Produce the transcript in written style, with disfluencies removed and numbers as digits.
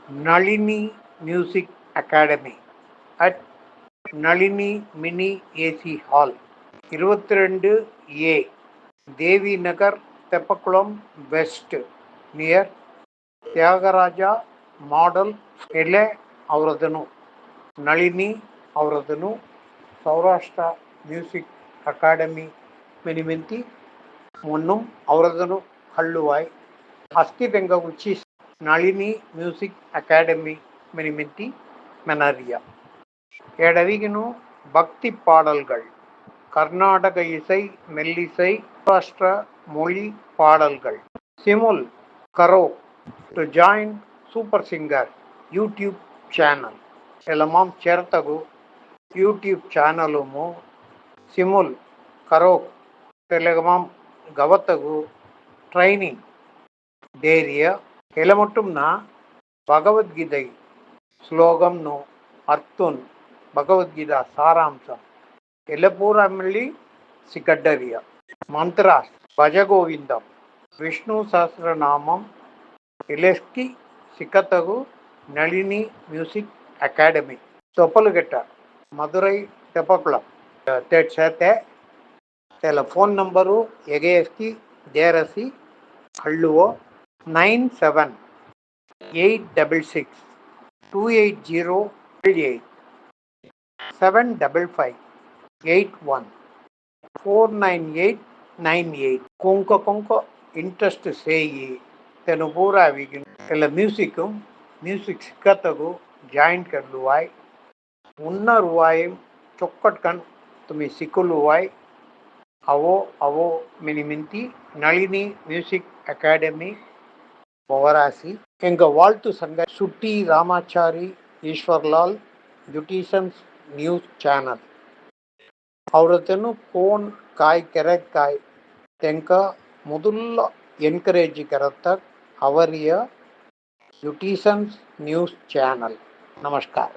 Nalini Music Academy at Nalini Mini AC Hall, 22A, Devi Nagar, Teppakulam West, near Tyagaraja Model Ele Avradanu. Nalini Avradanu, Saurashtra Music Academy Miniminti, Munum Avradanu Halluai, Asti Bengavuchi Nalini Music Academy Miniminti Manaria. எடவிகினு பக்தி பாடல்கள், கர்நாடக இசை, மெல்லிசை, மகாராஷ்டிர மொழி பாடல்கள். சிமுல் கரோ to join super singer YouTube channel ఎలమాం చేరతగు యూట్యూబ్ ఛానలుము సిముల్ కరో తెలగమాం గవతగు ట్రైనింగ్ ధైర్య ఎలమొట్టుమ్న భగవద్గీதை శ్లోకంను అర్థున్ భగవద్గీత సారాంశం ఎల్లపూరమిల్లి సిగడ్డరియ మంత్రాస్ భజగోవిందం విష్ణు సహస్రనామం ఇలెస్కి సికతగు నళిని మ్యూజిక్ అకాడమీ தொப்பலுகெட்ட மதுரை தெப்பக்குளம் சேர்த்தே தெல ஃபோன் ನಂಬರು ಎಗೆಎಸ್ಕಿ ದೇರಸಿ ಹಳ್ಳುವೋ 9786628088 75581499898 ಕೊಂಕ ಇಂಟ್ರೆಸ್ಟ್ ಸೇಯಿ ತೆನು ಪೂರಾ ವಿಗಿನ್ ಎಲ್ಲ ಮ್ಯೂಸಿಕ್ ಸಿಕ್ಕತ್ತಗು ಜಾಯಿಂಟ್ ಕರ್ಲುವಾಯ್ ಉನ್ನ ರುವಾಯಂ ಚೊಕ್ಕಟ್ ಕಣ್ ತುಮಿ ಸಿಕ್ಕುಲುವಾಯ್ అవో మినిమింతి నళిని మ్యూజిక్ అకాడమీ பொவராசி. எங்கள் வாழ்த்து சங்க சுட்டி Ramachari Eswarlal beauticians news channel ಅವ್ರತನು ಫೋನ್ ಕಾಯ್ ಕೆರೆಕಾಯ್ ತೆಂಕ ಮೊದಲ ಎನ್ಕರೇಜ್ ಕರತ್ತ ಅವರಿಯ ಬ್ಯೂಟಿಷನ್ಸ್ ನ್ಯೂಸ್ ಚಾನಲ್. ನಮಸ್ಕಾರ.